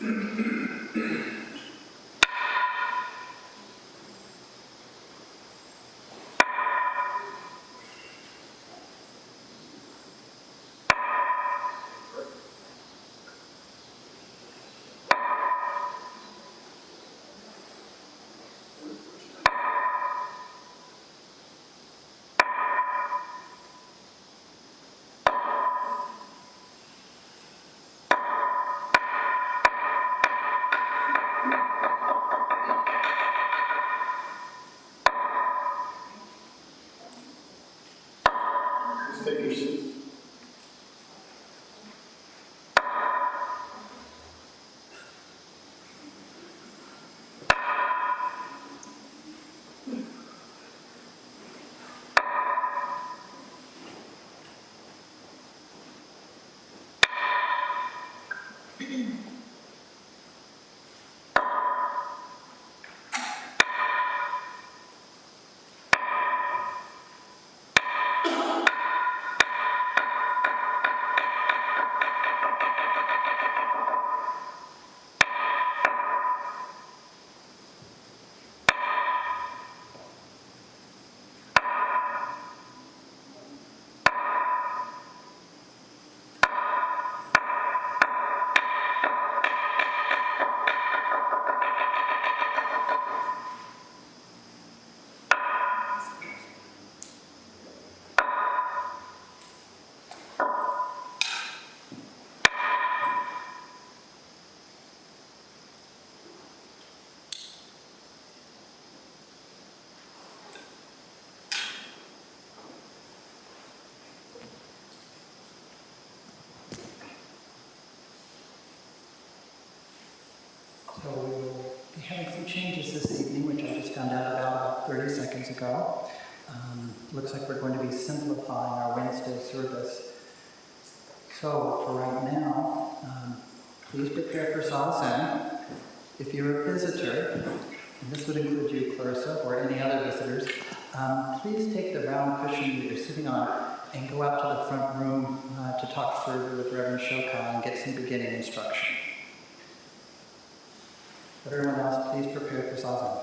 Take your seat. So we will be having some changes this evening, which I just found out about 30 seconds ago. Looks like we're going to be simplifying our Wednesday service. So for right now, please prepare for Zazen. If you're a visitor, and this would include you, Clarissa, or any other visitors, please take the round cushion that you're sitting on and go out to the front room to talk further with Reverend Shokai and get some beginning instruction. Everyone else, please prepare for Zazen.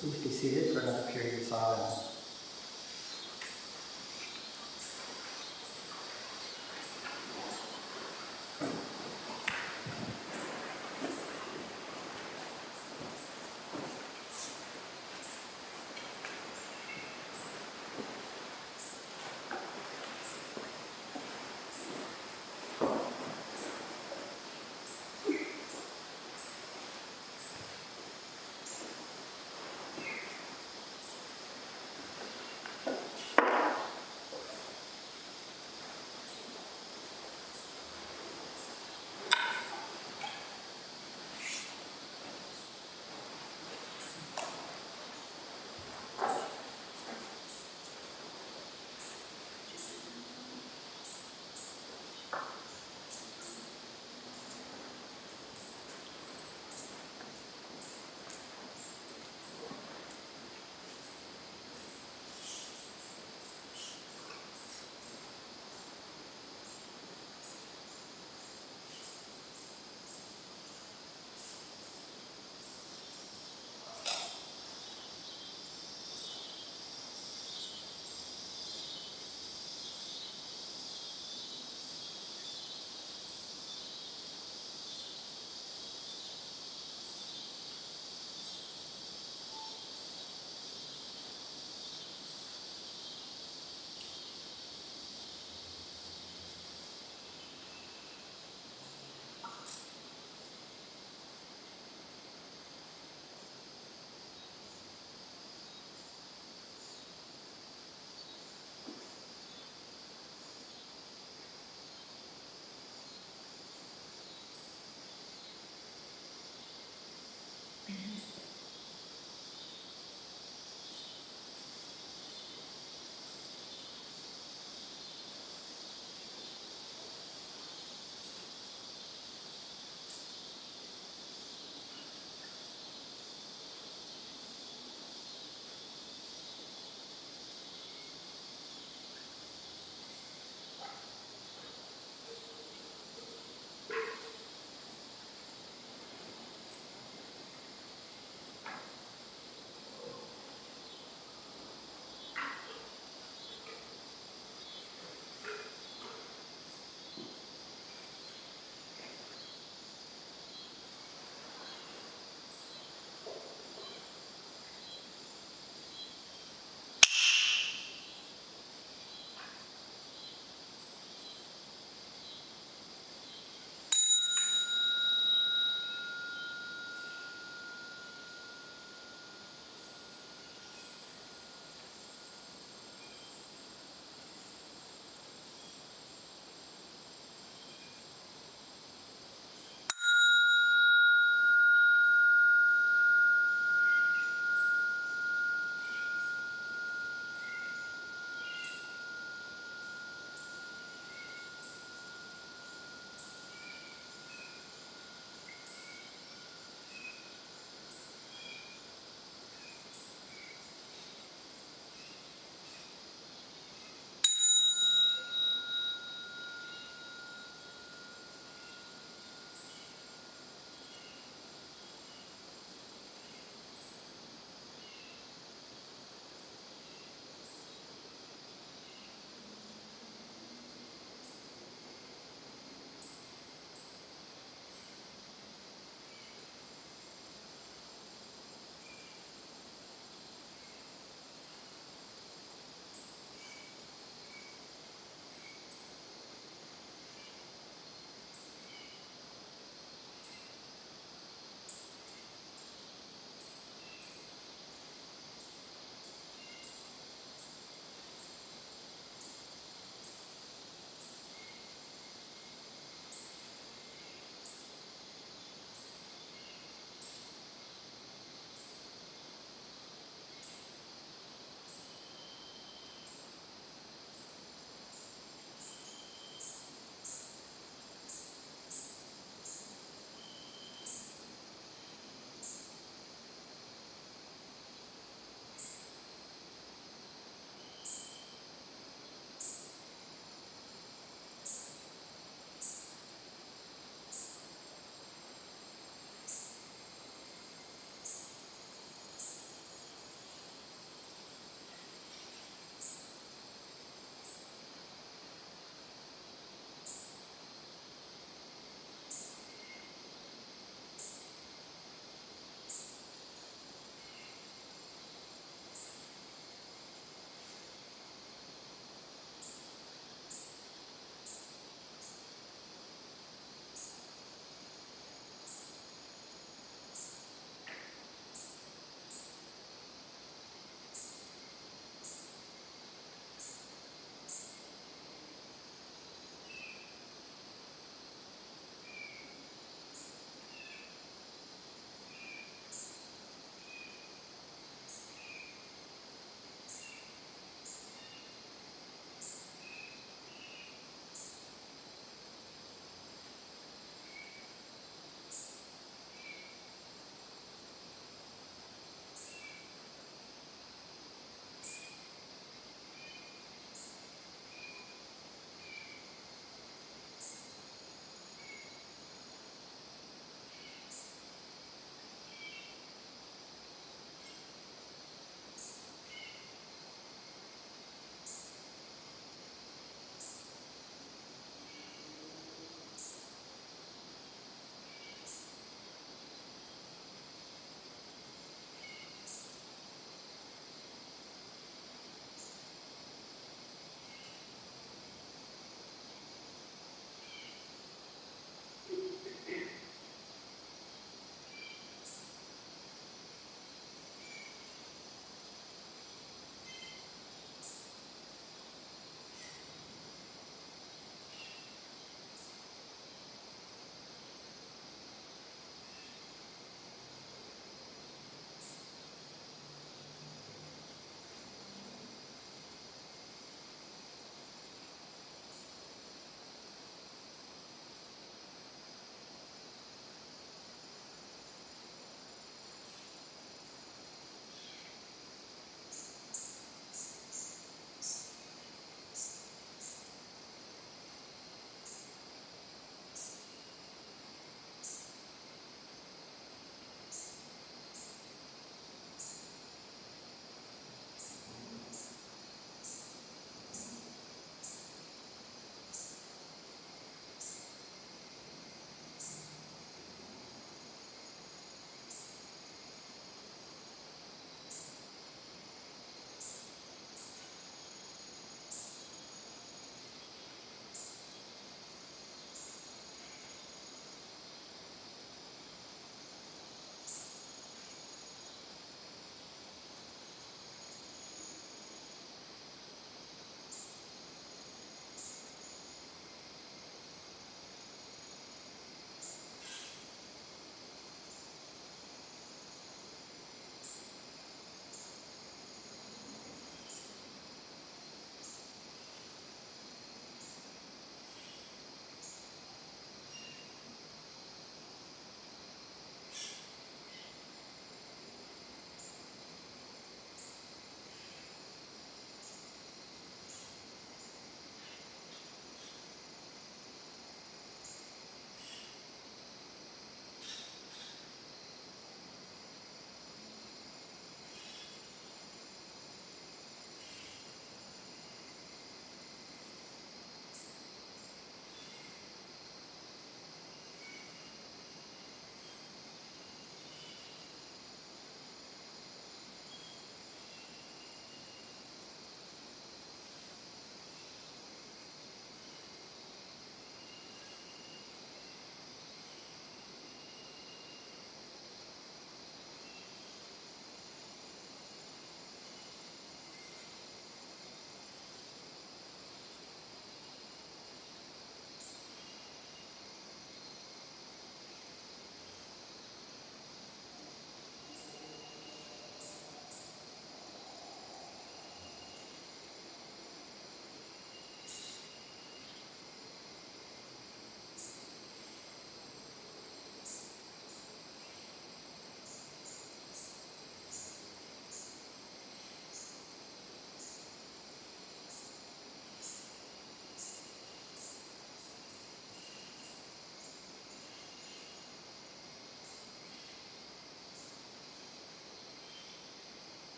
Please be seated for another period of silence.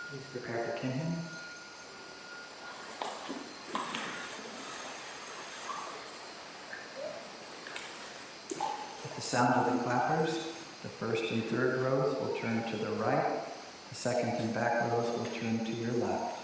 Please prepare for kindling. At the sound of the clappers, the first and third rows will turn to the right, the second and back rows will turn to your left.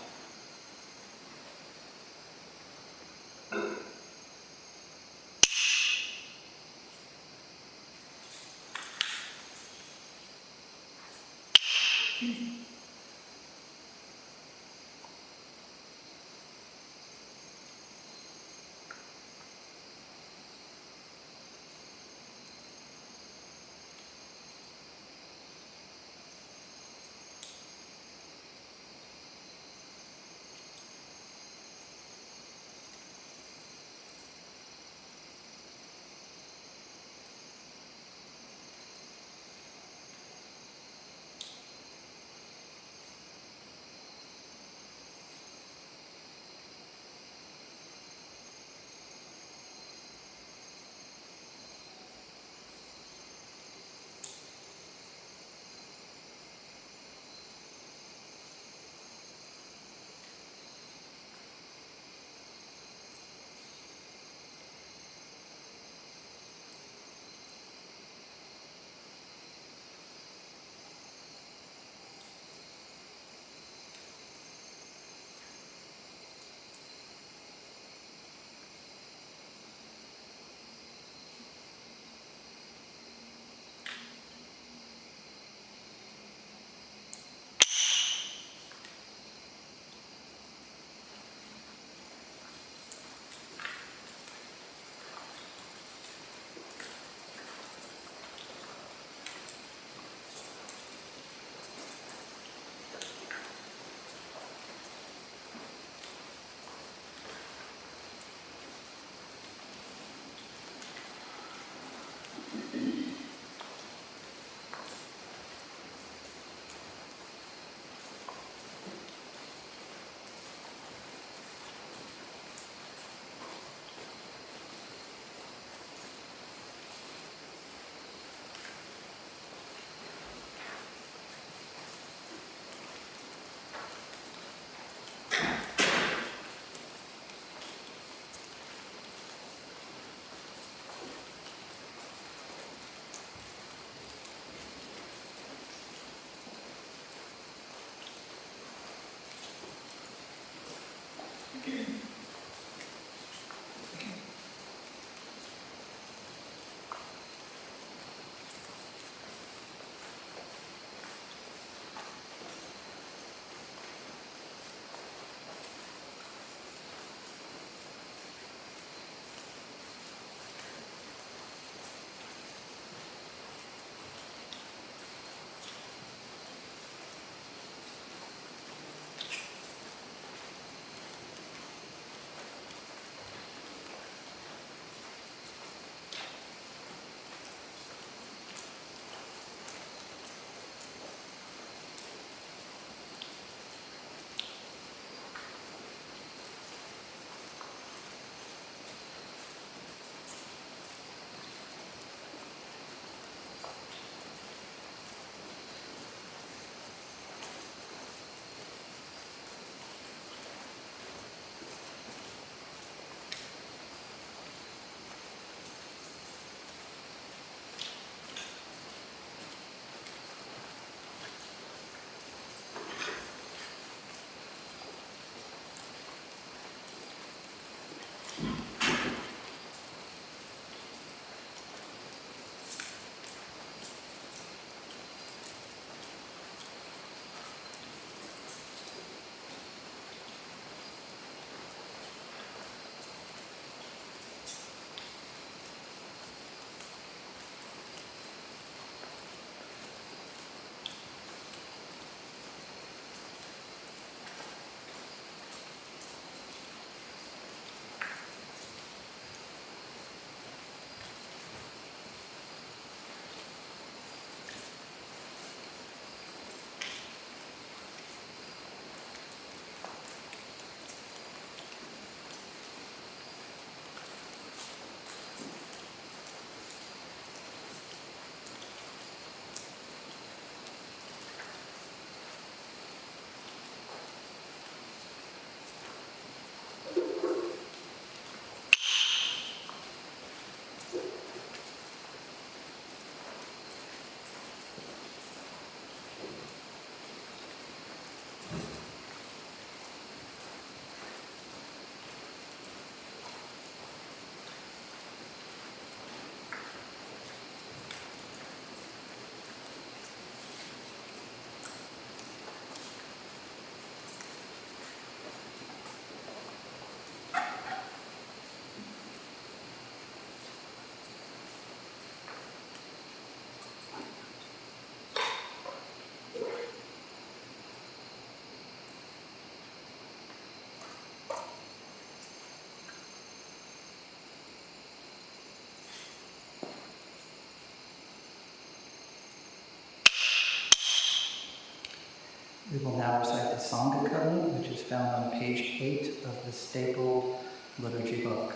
We will now recite the Sangha Covenant, which is found on page 8 of the stapled liturgy book.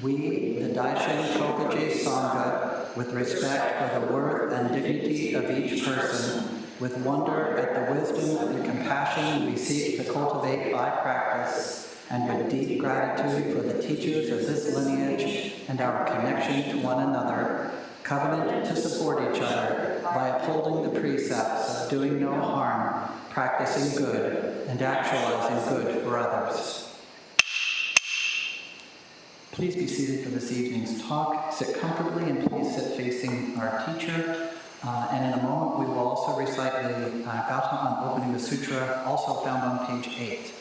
We, the Daishin Kokaji Sangha, with respect for the worth and dignity of each person, with wonder at the wisdom and compassion we seek to cultivate by practice, and with deep gratitude for the teachers of this lineage and our connection to one another, covenant to support each other by upholding the precepts of doing no harm, practicing good, and actualizing good for others. Please be seated for this evening's talk. Sit comfortably and please sit facing our teacher. And in a moment, we will also recite the Gautama opening the sutra, also found on page 8.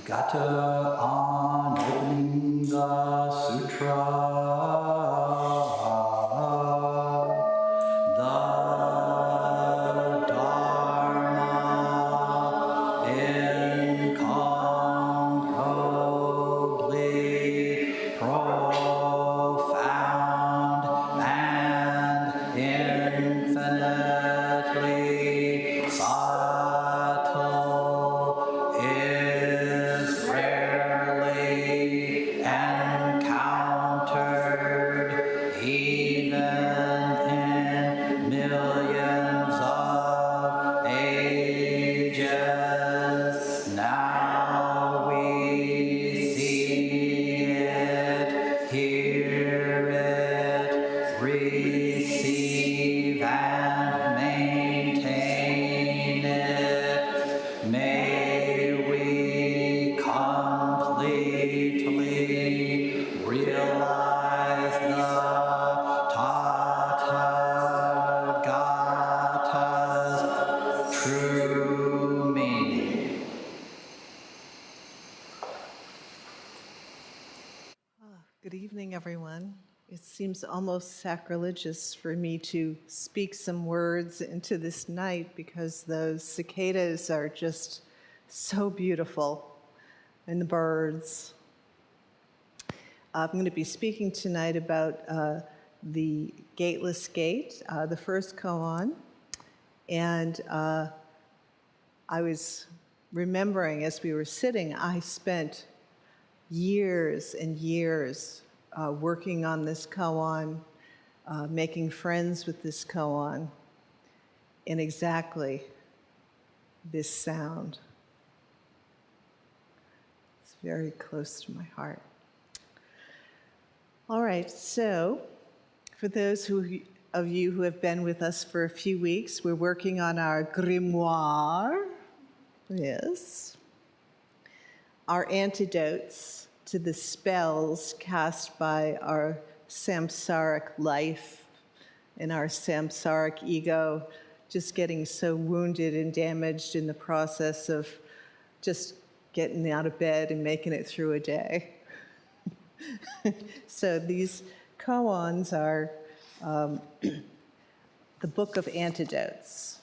Gata on opening the sutra. Good evening, everyone. It seems almost sacrilegious for me to speak some words into this night because those cicadas are just so beautiful, and the birds. I'm going to be speaking tonight about the Gateless Gate, the first koan, and I was remembering as we were sitting, I spent years and years working on this koan, making friends with this koan, in exactly this sound. It's very close to my heart. All right, so for those of you who have been with us for a few weeks, we're working on our grimoire. Yes. Our antidotes to the spells cast by our samsaric life and our samsaric ego, just getting so wounded and damaged in the process of just getting out of bed and making it through a day. So these koans are the book of antidotes.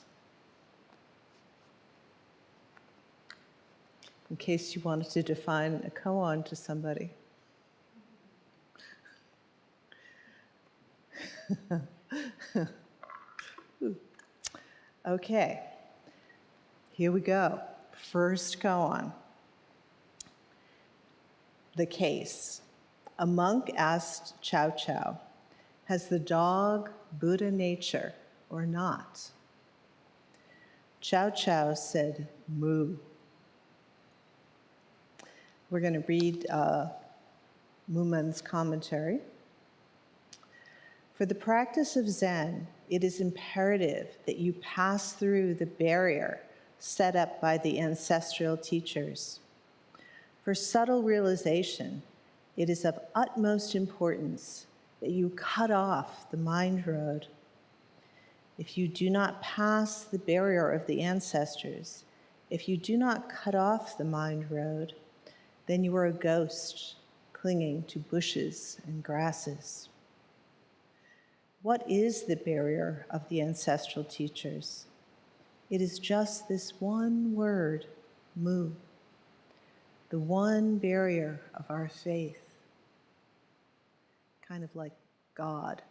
In case you wanted to define a koan to somebody. Okay, here we go. First koan. The case. A monk asked Chow Chow, "Has the dog Buddha nature or not?" Chow Chow said, "Moo." We're going to read Mumon's commentary. For the practice of Zen, it is imperative that you pass through the barrier set up by the ancestral teachers. For subtle realization, it is of utmost importance that you cut off the mind road. If you do not pass the barrier of the ancestors, if you do not cut off the mind road, then you are a ghost clinging to bushes and grasses. What is the barrier of the ancestral teachers? It is just this one word, mu, the one barrier of our faith, kind of like God,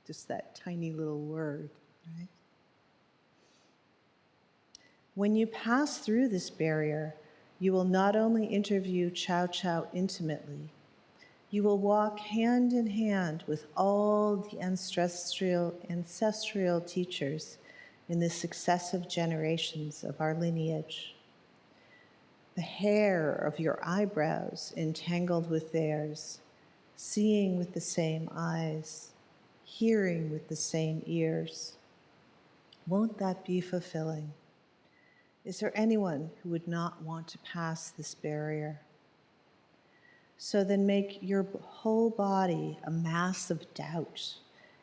just that tiny little word, right? When you pass through this barrier, you will not only interview Chow Chow intimately, you will walk hand in hand with all the ancestral teachers in the successive generations of our lineage. The hair of your eyebrows entangled with theirs, seeing with the same eyes, hearing with the same ears. Won't that be fulfilling? Is there anyone who would not want to pass this barrier? So then make your whole body a mass of doubt,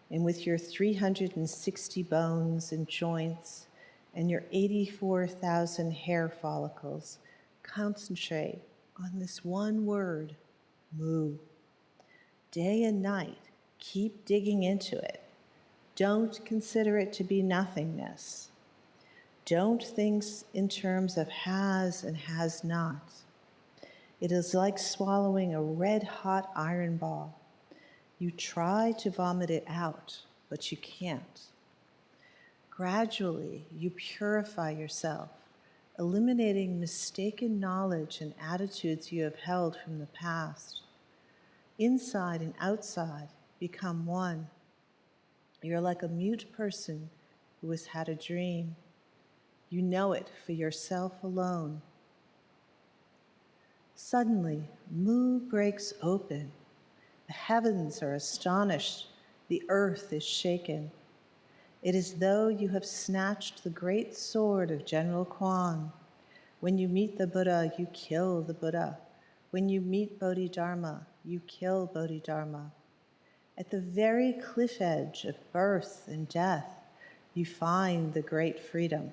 and with your 360 bones and joints and your 84,000 hair follicles, concentrate on this one word, mu. Day and night, keep digging into it. Don't consider it to be nothingness. Don't think in terms of has and has not. It is like swallowing a red-hot iron ball. You try to vomit it out, but you can't. Gradually, you purify yourself, eliminating mistaken knowledge and attitudes you have held from the past. Inside and outside become one. You're like a mute person who has had a dream. You know it for yourself alone. Suddenly, mu breaks open. The heavens are astonished. The earth is shaken. It is though you have snatched the great sword of General Quan. When you meet the Buddha, you kill the Buddha. When you meet Bodhidharma, you kill Bodhidharma. At the very cliff edge of birth and death, you find the great freedom.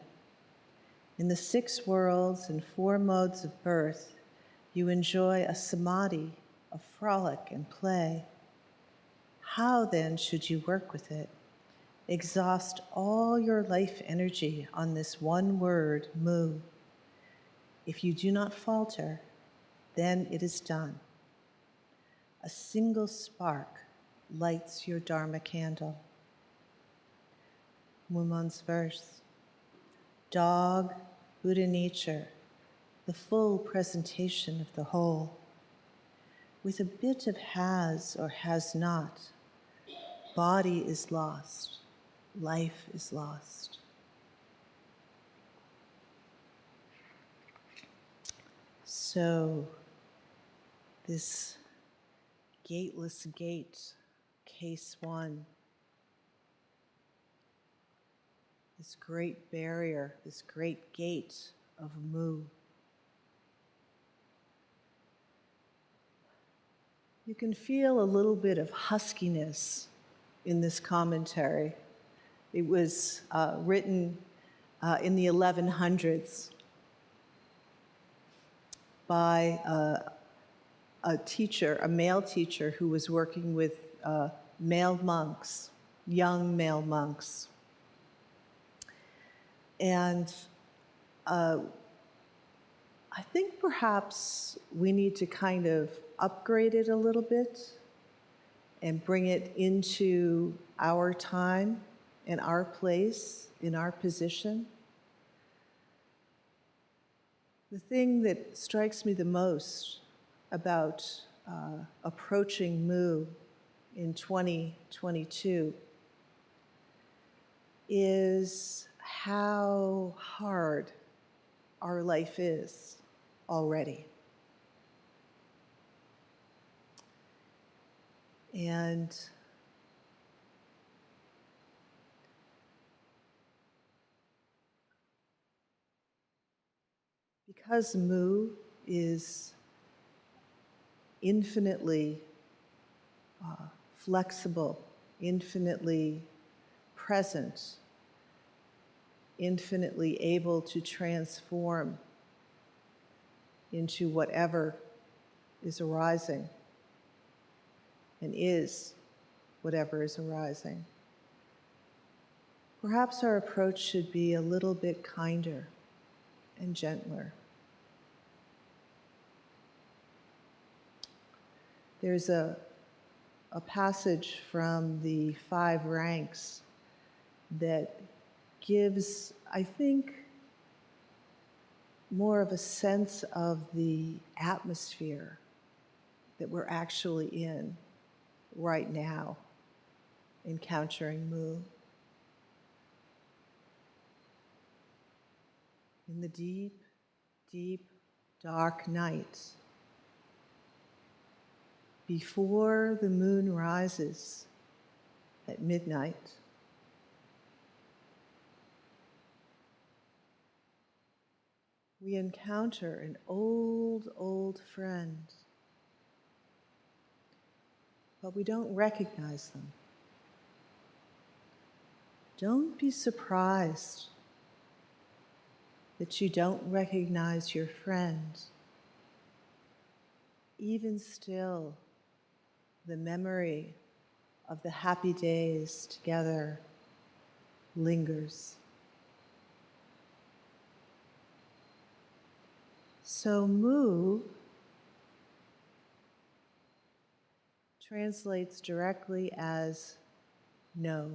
In the 6 worlds and 4 modes of birth, you enjoy a samadhi, a frolic and play. How then should you work with it? Exhaust all your life energy on this one word, mu. If you do not falter, then it is done. A single spark lights your Dharma candle. Mumon's verse. Dog, Buddha nature, the full presentation of the whole. With a bit of has or has not, body is lost, life is lost. So, this gateless gate, case 1, this great barrier, this great gate of mu. You can feel a little bit of huskiness in this commentary. It was written in the 1100s by a teacher, a male teacher who was working with male monks, young male monks. And I think perhaps we need to kind of upgrade it a little bit and bring it into our time and our place, in our position. The thing that strikes me the most about approaching mu in 2022 is how hard our life is already. And because mu is infinitely flexible, infinitely present, infinitely able to transform into whatever is arising and is whatever is arising. Perhaps our approach should be a little bit kinder and gentler. There's a passage from the Five Ranks that gives, I think, more of a sense of the atmosphere that we're actually in right now, encountering Mu. In the deep, deep, dark night, before the moon rises at midnight, we encounter an old, old friend, but we don't recognize them. Don't be surprised that you don't recognize your friend. Even still, the memory of the happy days together lingers. So Mu translates directly as no.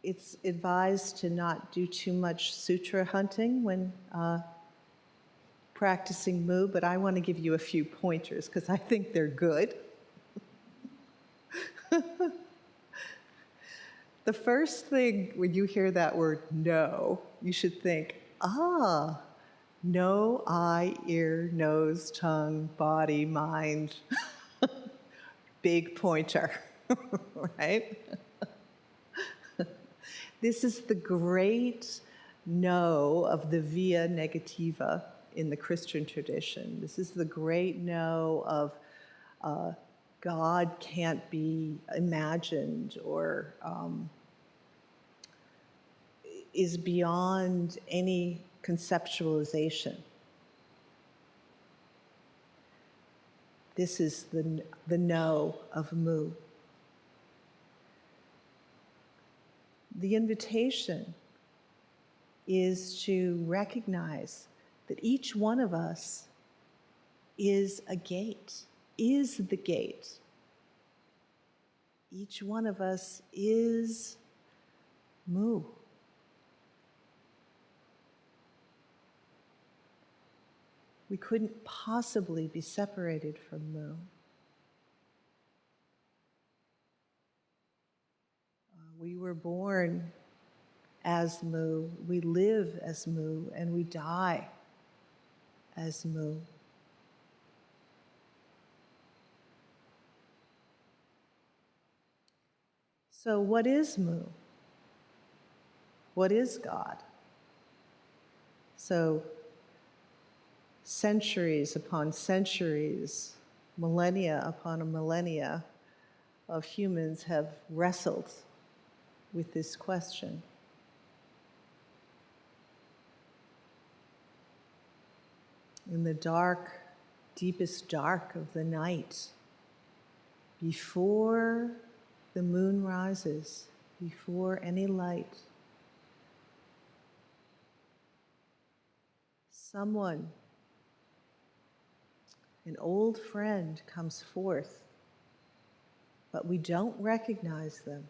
It's advised to not do too much sutra hunting when practicing Mu, but I want to give you a few pointers because I think they're good. The first thing when you hear that word no, you should think, no eye, ear, nose, tongue, body, mind, big pointer, right? This is the great no of the via negativa in the Christian tradition. This is the great no of God can't be imagined or is beyond any conceptualization. This is the no of Mu. The invitation is to recognize that each one of us is a gate, is the gate. Each one of us is Mu. We couldn't possibly be separated from Mu. We were born as Mu, we live as Mu, and we die as Mu. So what is Mu? What is God? So centuries upon centuries, millennia upon millennia of humans have wrestled with this question. In the dark, deepest dark of the night, before the moon rises, before any light, someone, an old friend, comes forth, but we don't recognize them.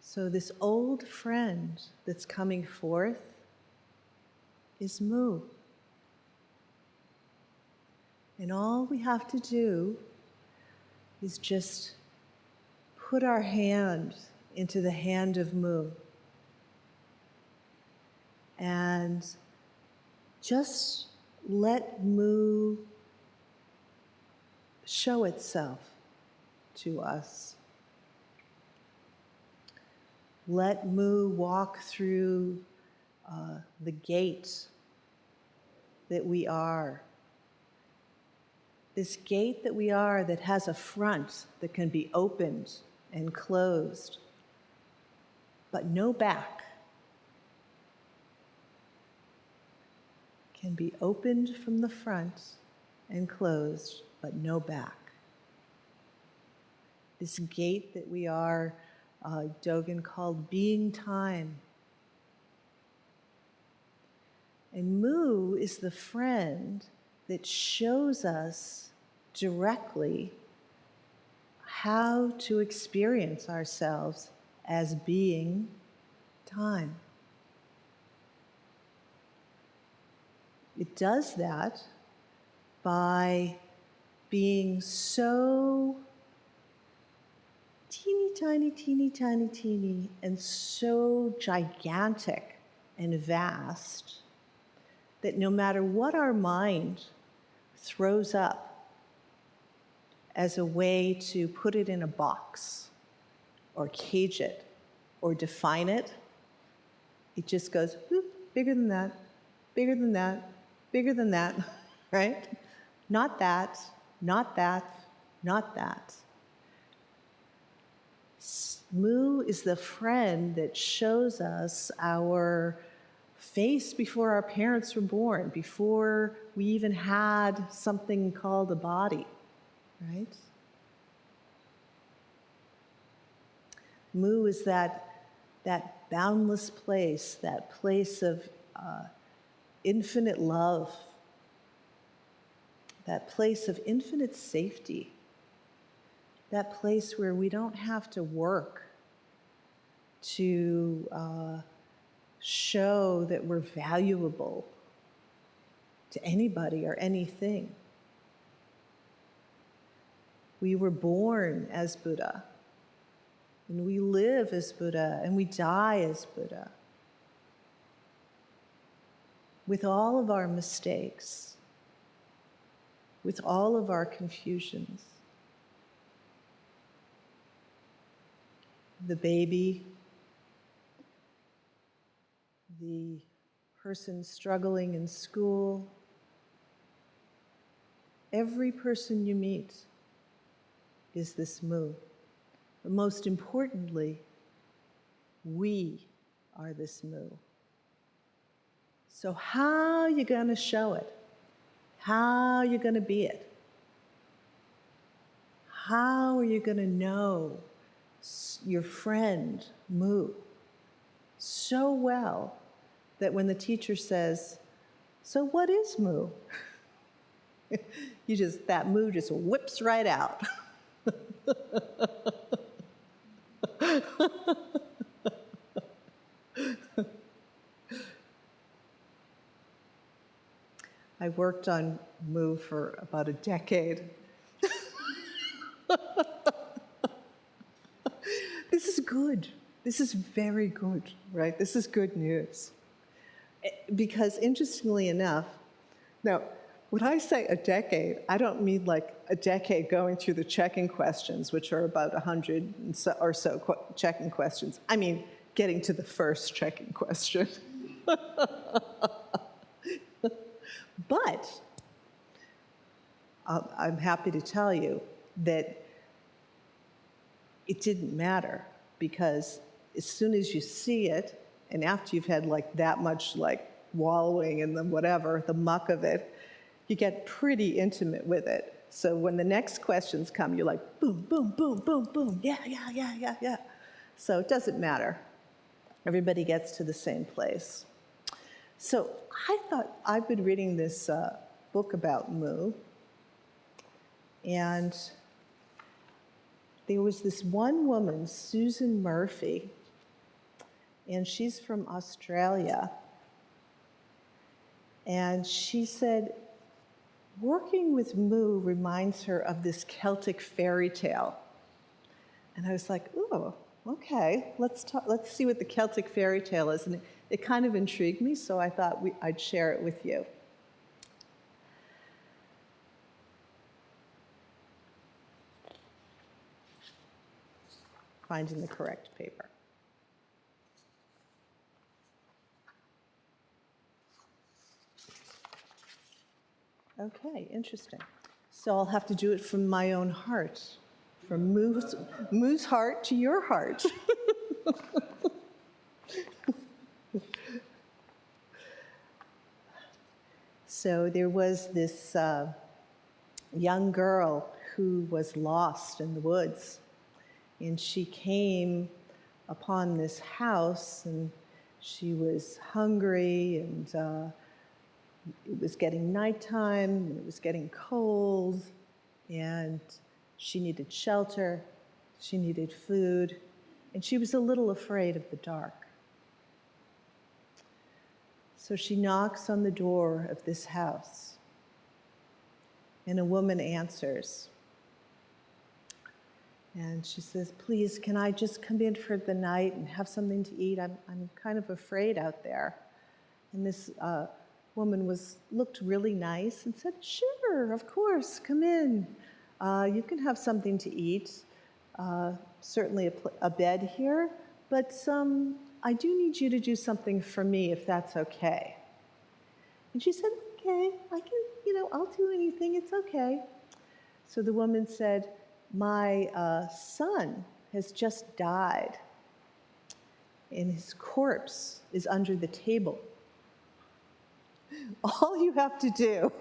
So this old friend that's coming forth is Mu. And all we have to do is just put our hand into the hand of Mu and just let Mu show itself to us. Let Mu walk through the gate that we are. This gate that we are that has a front that can be opened and closed, but no back. Can be opened from the front and closed, but no back. This gate that we are, Dogen called being time. And Mu is the friend that shows us directly how to experience ourselves as being time. It does that by being so teeny tiny, and so gigantic and vast that no matter what our mind throws up as a way to put it in a box or cage it or define it, it just goes, whoop, bigger than that, bigger than that, bigger than that, right? Not that, not that, not that. Mu is the friend that shows us our face before our parents were born, before we even had something called a body, right? Mu is that boundless place, that place of infinite love, that place of infinite safety, that place where we don't have to work to show that we're valuable to anybody or anything. We were born as Buddha, and we live as Buddha, and we die as Buddha. With all of our mistakes, with all of our confusions. The baby, the person struggling in school, every person you meet is this Mu. But most importantly, we are this Mu. So how are you going to show it? How are you going to be it? How are you going to know your friend, Mu, so well that when the teacher says, so what is Mu? That Mu just whips right out. I worked on Mu for about a decade. This is good. This is very good, right? This is good news. Because interestingly enough, now, when I say a decade, I don't mean like a decade going through the checking questions, which are about 100 or so checking questions. I mean, getting to the first checking question. But I'm happy to tell you that it didn't matter, because as soon as you see it, and after you've had like that much like wallowing in the whatever, the muck of it, you get pretty intimate with it. So when the next questions come, you're like, boom, boom, boom, boom, boom, yeah. So it doesn't matter. Everybody gets to the same place. So I thought, I've been reading this book about Mu, and there was this one woman, Susan Murphy, and she's from Australia, and she said, working with Mu reminds her of this Celtic fairy tale. And I was like, oh, okay, let's see what the Celtic fairy tale is. And it kind of intrigued me, so I thought I'd share it with you. Finding the correct paper. Okay, interesting. So I'll have to do it from my own heart, from Moo's heart to your heart. So there was this young girl who was lost in the woods, and she came upon this house, and she was hungry, and it was getting nighttime, and it was getting cold, and she needed shelter, she needed food, and she was a little afraid of the dark. So she knocks on the door of this house, and a woman answers. And she says, "Please, can I just come in for the night and have something to eat? I'm kind of afraid out there." And this woman looked really nice and said, "Sure, of course, come in. You can have something to eat. Certainly a bed here, but I do need you to do something for me if that's okay." And she said, "Okay, I can, I'll do anything, it's okay." So the woman said, "My son has just died, and his corpse is under the table. All you have to do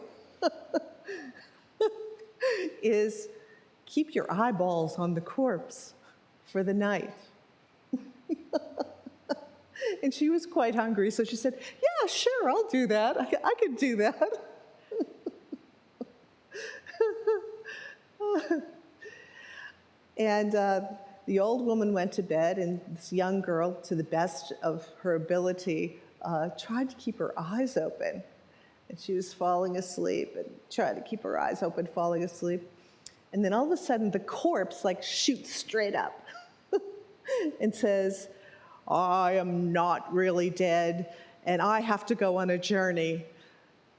is keep your eyeballs on the corpse for the night." And she was quite hungry, so she said, "Yeah, sure, I'll do that. I can do that." And the old woman went to bed, and this young girl, to the best of her ability, tried to keep her eyes open. And she was falling asleep and tried to keep her eyes open, falling asleep. And then all of a sudden, the corpse shoots straight up and says, "I am not really dead, and I have to go on a journey."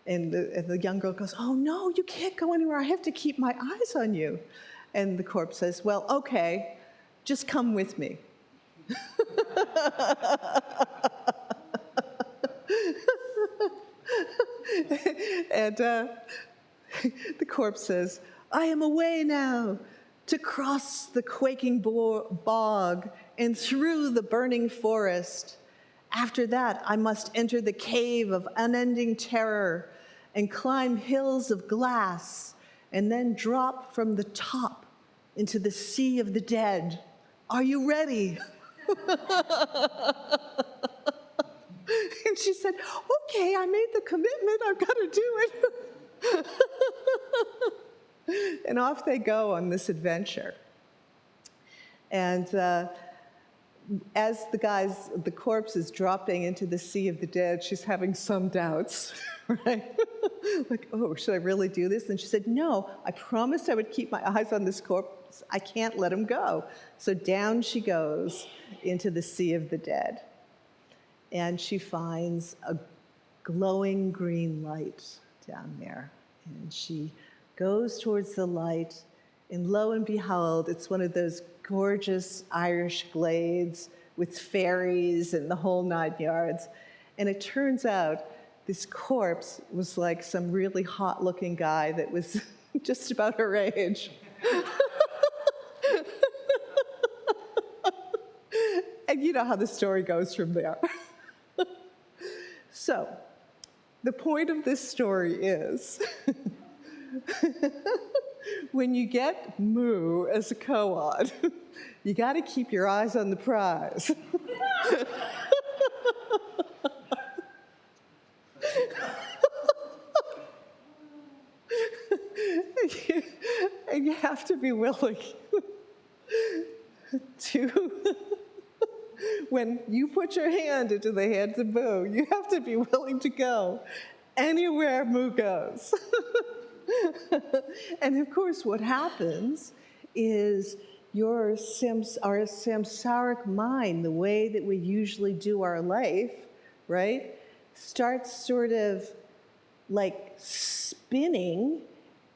And the young girl goes, "Oh no, you can't go anywhere. I have to keep my eyes on you." And the corpse says, "Well, okay, just come with me." And the corpse says, "I am away now to cross the quaking bog and through the burning forest. After that, I must enter the cave of unending terror and climb hills of glass and then drop from the top into the sea of the dead. Are you ready?" And she said, "Okay, I made the commitment, I've got to do it." And off they go on this adventure. And as the corpse is dropping into the sea of the dead, she's having some doubts, right? Oh, should I really do this? And she said, "No, I promised I would keep my eyes on this corpse. I can't let him go." So down she goes into the sea of the dead. And she finds a glowing green light down there. And she goes towards the light, and lo and behold, it's one of those gorgeous Irish glades with fairies and the whole 9 yards. And it turns out this corpse was like some really hot-looking guy that was just about her age. And you know how the story goes from there. So, the point of this story is, when you get Moo as a koan, you got to keep your eyes on the prize. And you have to be willing to, when you put your hand into the hands of Moo, you have to be willing to go anywhere Moo goes. And of course, what happens is our samsaric mind, the way that we usually do our life, right, starts sort of like spinning,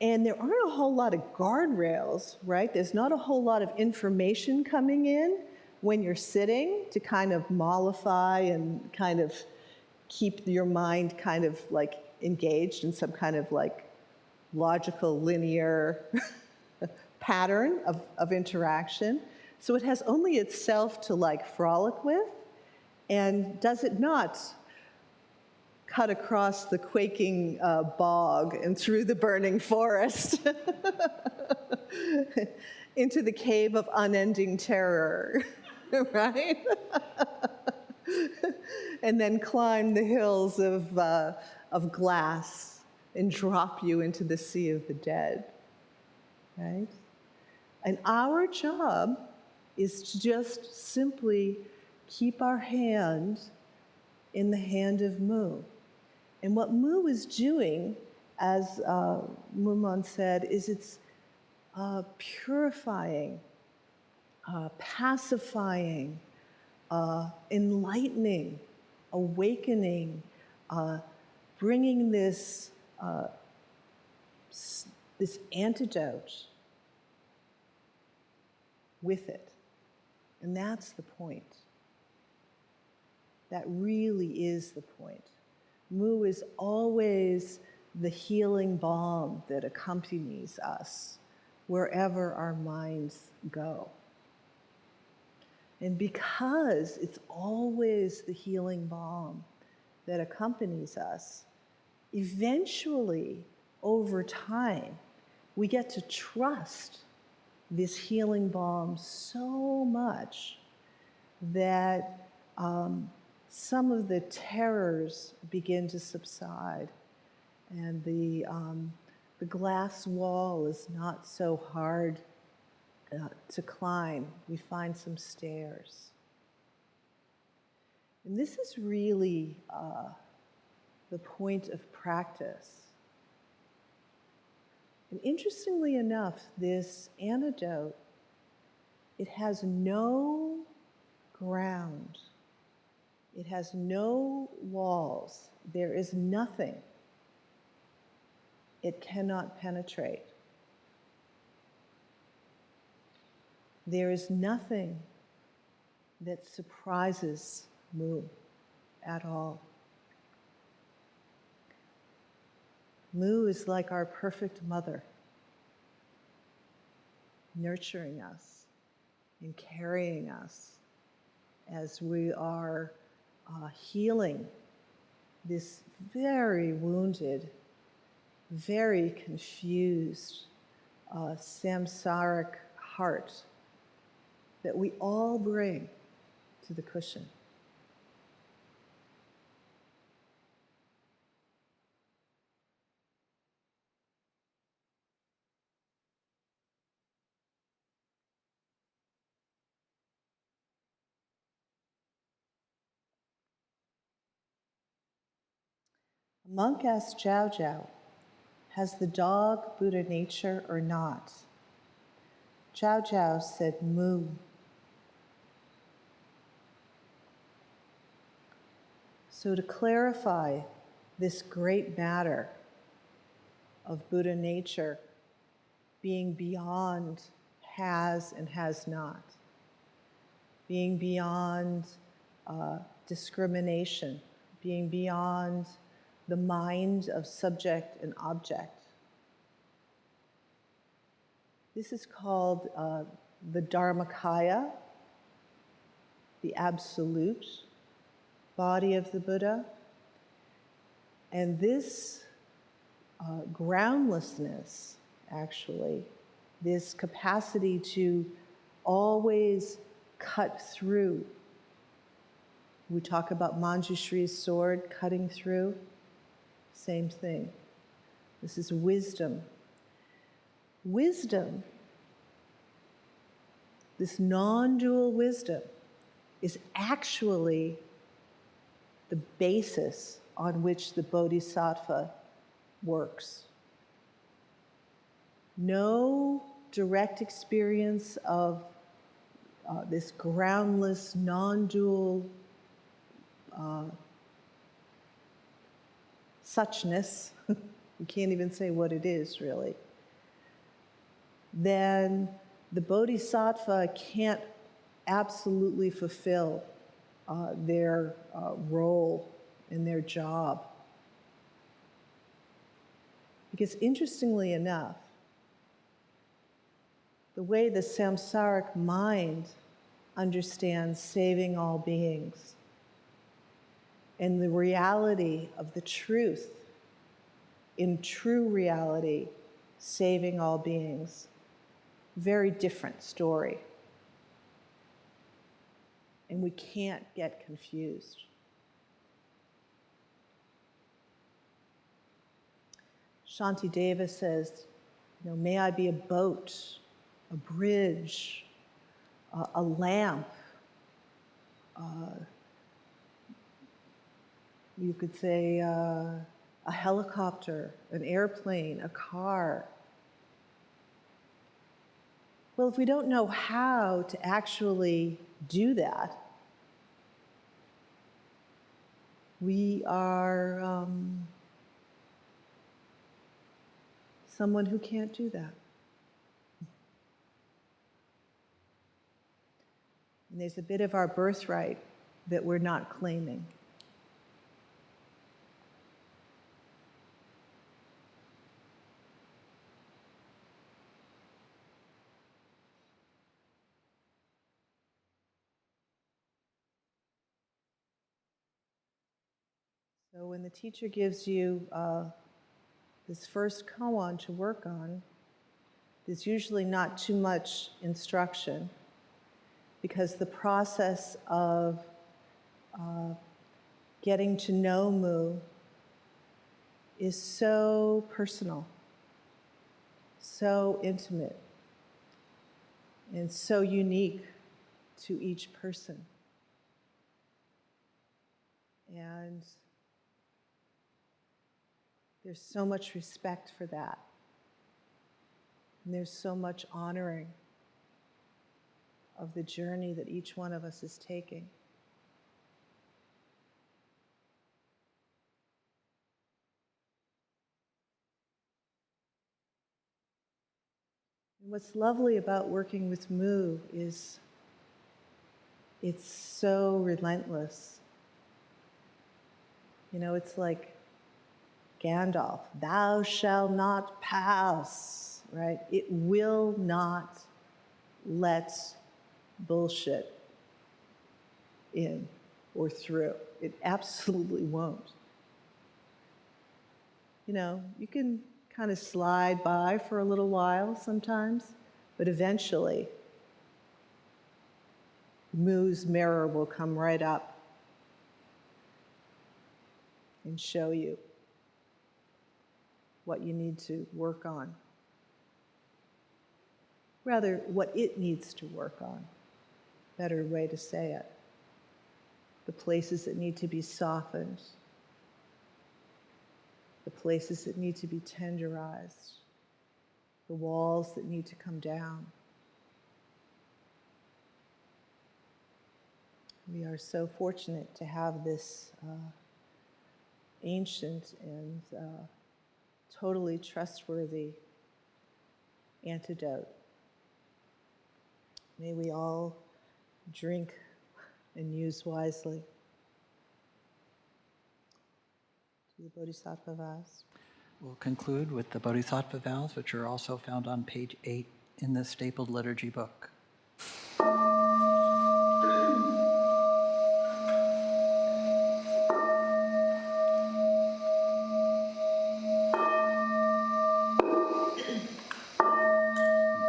and there aren't a whole lot of guardrails, right? There's not a whole lot of information coming in when you're sitting to kind of mollify and kind of keep your mind kind of like engaged in some kind of like logical, linear pattern of interaction. So it has only itself to like frolic with, and does it not cut across the quaking bog and through the burning forest into the cave of unending terror, right? And then climb the hills of glass and drop you into the sea of the dead, right? And our job is to just simply keep our hand in the hand of Mu. And what Mu is doing, as Mumon said, is it's purifying, pacifying, enlightening, awakening, bringing this antidote with it. And that's the point. That really is the point. Mu is always the healing balm that accompanies us wherever our minds go. And because it's always the healing balm that accompanies us, eventually, over time, we get to trust this healing balm so much that some of the terrors begin to subside, and the glass wall is not so hard to climb. We find some stairs. And this is really the point of practice. And interestingly enough, this antidote, it has no ground. It has no walls. There is nothing it cannot penetrate. There is nothing that surprises Mu at all. Mu is like our perfect mother, nurturing us and carrying us as we are healing this very wounded, very confused, samsaric heart that we all bring to the cushion. A monk asked Jiao Jiao, "Has the dog Buddha nature or not?" Jiao Jiao said, "Mu." So to clarify this great matter of Buddha nature being beyond has and has not, being beyond discrimination, being beyond the mind of subject and object. This is called the Dharmakaya, the absolute body of the Buddha. And this groundlessness, actually, this capacity to always cut through. We talk about Manjushri's sword cutting through. Same thing. This is wisdom. Wisdom, this non-dual wisdom, is actually the basis on which the Bodhisattva works. No direct experience of this groundless, non-dual suchness, you can't even say what it is really, then the Bodhisattva can't absolutely fulfill their role in their job. Because interestingly enough, the way the samsaric mind understands saving all beings and the reality of the truth, in true reality, saving all beings, very different story. And we can't get confused. Shantideva says, may I be a boat, a bridge, a lamp. You could say a helicopter, an airplane, a car. Well, if we don't know how to actually do that, we are someone who can't do that. And there's a bit of our birthright that we're not claiming. So when the teacher gives you this first koan to work on, there's usually not too much instruction, because the process of getting to know Mu is so personal, so intimate, and so unique to each person. And there's so much respect for that. And there's so much honoring of the journey that each one of us is taking. And what's lovely about working with Mu is it's so relentless. It's like Gandalf, thou shalt not pass, right? It will not let bullshit in or through. It absolutely won't. You can kind of slide by for a little while sometimes, but eventually, Mu's mirror will come right up and show you what you need to work on. Rather, what it needs to work on. Better way to say it. The places that need to be softened. The places that need to be tenderized. The walls that need to come down. We are so fortunate to have this ancient and totally trustworthy antidote. May we all drink and use wisely. To the Bodhisattva vows. We'll conclude with the Bodhisattva vows, which are also found on page 8 in the stapled liturgy book.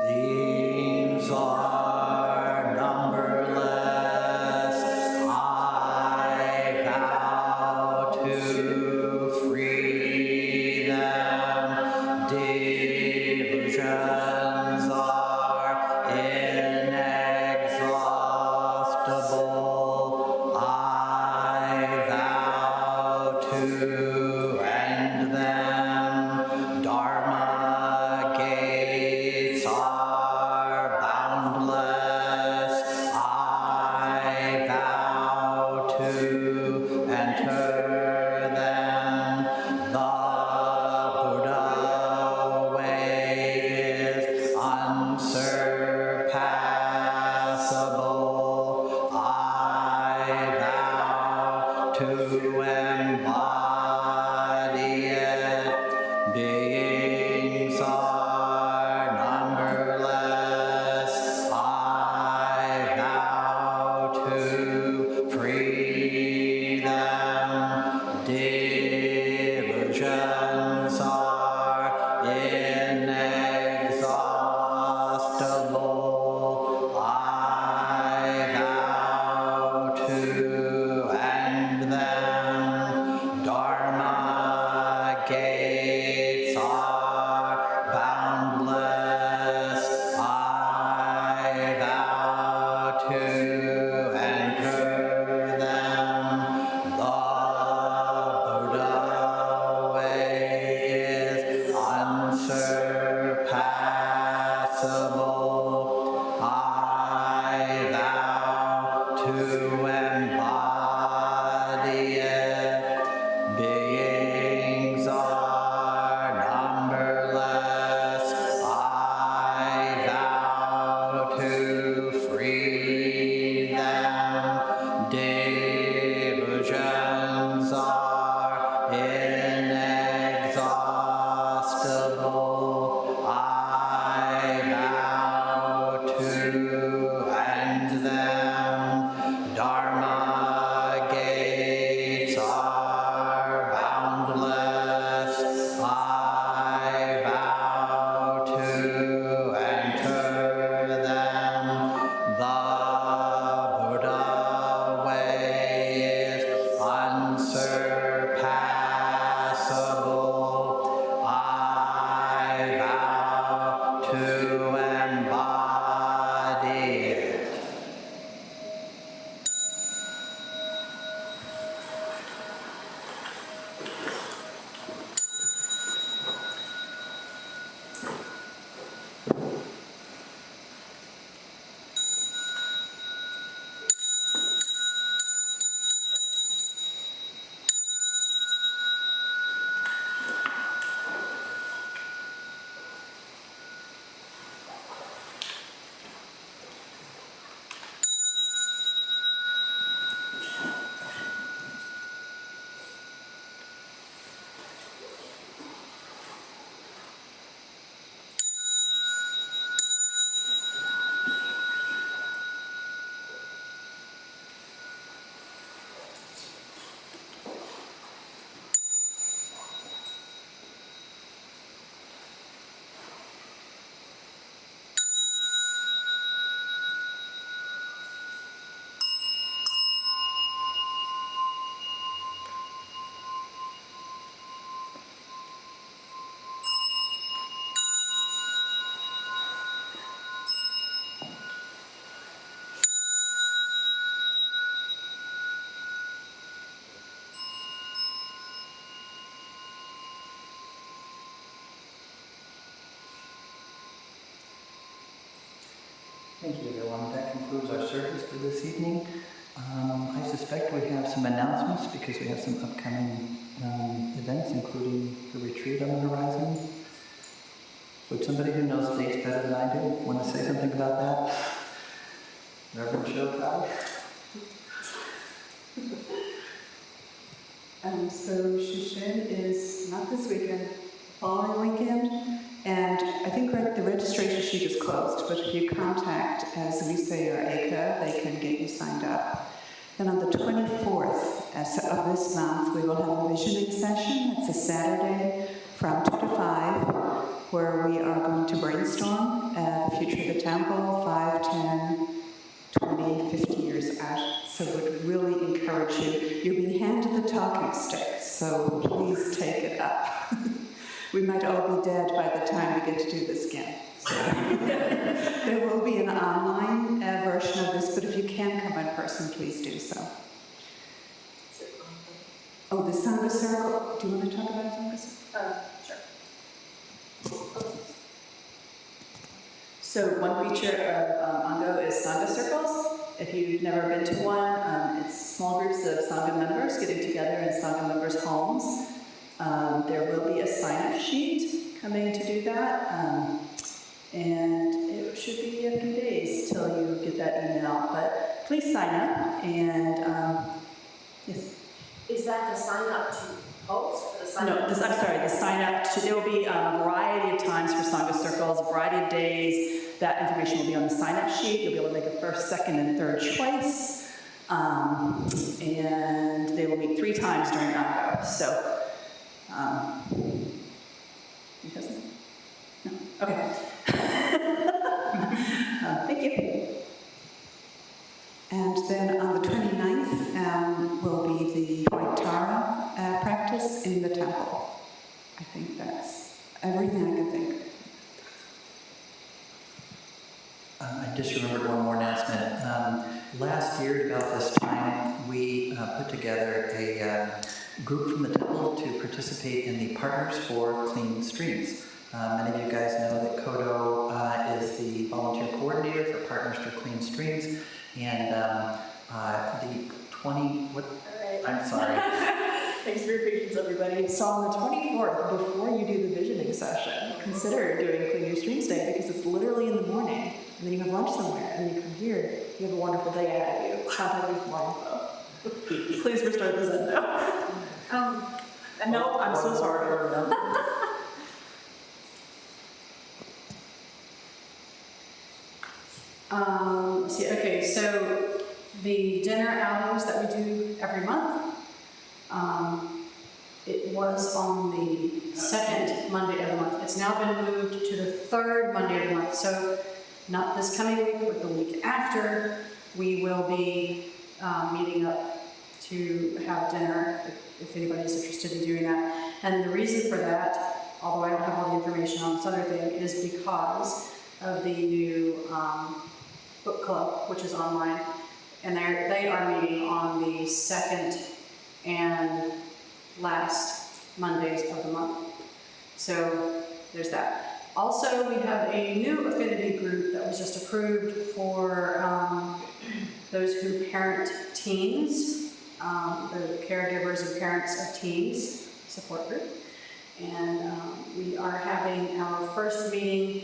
These are numberless. I vow to free them. Delusions are inexhaustible. I vow to end them. Dharma gates are boundless. I vow to enter them. The Buddha way is unsurpassable. I vow to embody it. Being to free them. Delusions are inexhaustible. I vow to end them. Dharma gates are boundless. I vow to enter them. The Buddha way is unsurpassable. I vow to embody it. Beings are numberless. I vow to free them. Delusions are inexhaustible. I vow to end them. Dharma gates are boundless. I vow to enter them. The Buddha way is unsurpassable. I vow to embody it. Thank you, everyone. That concludes our service for this evening. I suspect we have some announcements because we have some upcoming events, including the retreat on the horizon. Would somebody who knows dates better than I do want to say something about that? Reverend Shokai? So Shishin is not this weekend, following weekend, and I think the registration sheet is closed, but if you contact, as we say, our ACA, they can get you signed up. Then on the 24th of this month, we will have a visioning session. It's a Saturday from 2 to 5, where we are going to brainstorm the future of the temple, 5, 10, 20, 50 years out. So would really encourage you. You're being handed the talking stick, so please take it up. We might all be dead by the time we get to do this again. So there will be an online version of this, but if you can come in person, please do so. Oh, the Sangha Circle. Do you want to talk about Sangha Circle? Sure. So one feature of Ango is Sangha Circles. If you've never been to one, it's small groups of Sangha members getting together in Sangha members' homes. There will be a sign-up sheet coming to do that, and it should be a few days till you get that email. But please sign up, and yes. Is that the sign up to host? Or the sign No, up I'm sorry, the sign up to, there will be a variety of times for Sangha Circles, a variety of days. That information will be on the sign up sheet. You'll be able to make a first, second, and third choice. And they will meet 3 times during Ongo. So, he doesn't? No? Okay. Thank you. And then on the 29th will be the White Tara practice in the temple. I think that's everything I can think of. I just remembered one more announcement. Last year, about this time, we put together a group from the temple to participate in the Partners for Clean Streams. Many of you guys know that Kodo is the volunteer coordinator for Partners for Clean Streams, and the 20, what? I'm sorry. Thanks for your patience, everybody. So on the 24th, before you do the visioning session, consider doing Clean Your Streams Day because it's literally in the morning. And then you have lunch somewhere, and you come here. You have a wonderful day ahead of you. It's not going to be more info. Please restart the Zendo. No, I'm so sorry. Okay, so the dinner outings that we do every month, it was on the second Monday of the month. It's now been moved to the third Monday of the month. So not this coming week, but the week after, we will be meeting up to have dinner if anybody's interested in doing that. And the reason for that, although I don't have all the information on this other thing, is because of the new book club, which is online. And they are meeting on the second and last Mondays of the month. So there's that. Also, we have a new affinity group that was just approved for those who parent teens, the caregivers and parents of teens support group. And we are having our first meeting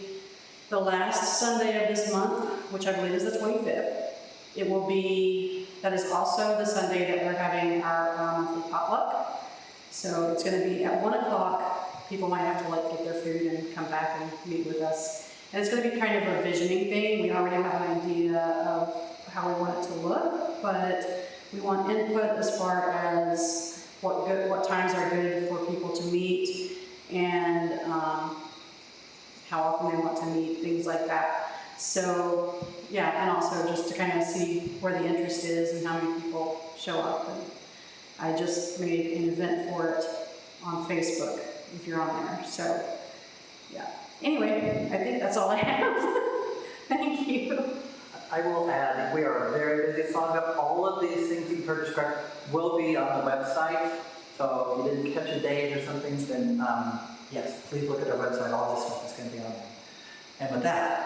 the last Sunday of this month, which I believe is the 25th. It will be, that is also the Sunday that we're having our monthly potluck. So it's going to be at 1 o'clock. People might have to get their food and come back and meet with us. And it's going to be kind of a visioning thing. We already have an idea of how we want it to look, but we want input as far as what times are good for people to meet and how often they want to meet, things like that. So, yeah, and also just to kind of see where the interest is and how many people show up. And I just made an event for it on Facebook, if you're on there. So, yeah. Anyway, I think that's all I have. Thank you. I will add, we are a very busy Sangha. All of these things you've heard described will be on the website. So if you didn't catch a date or something, then yes, please look at our website. All this stuff is going to be on there. And with that,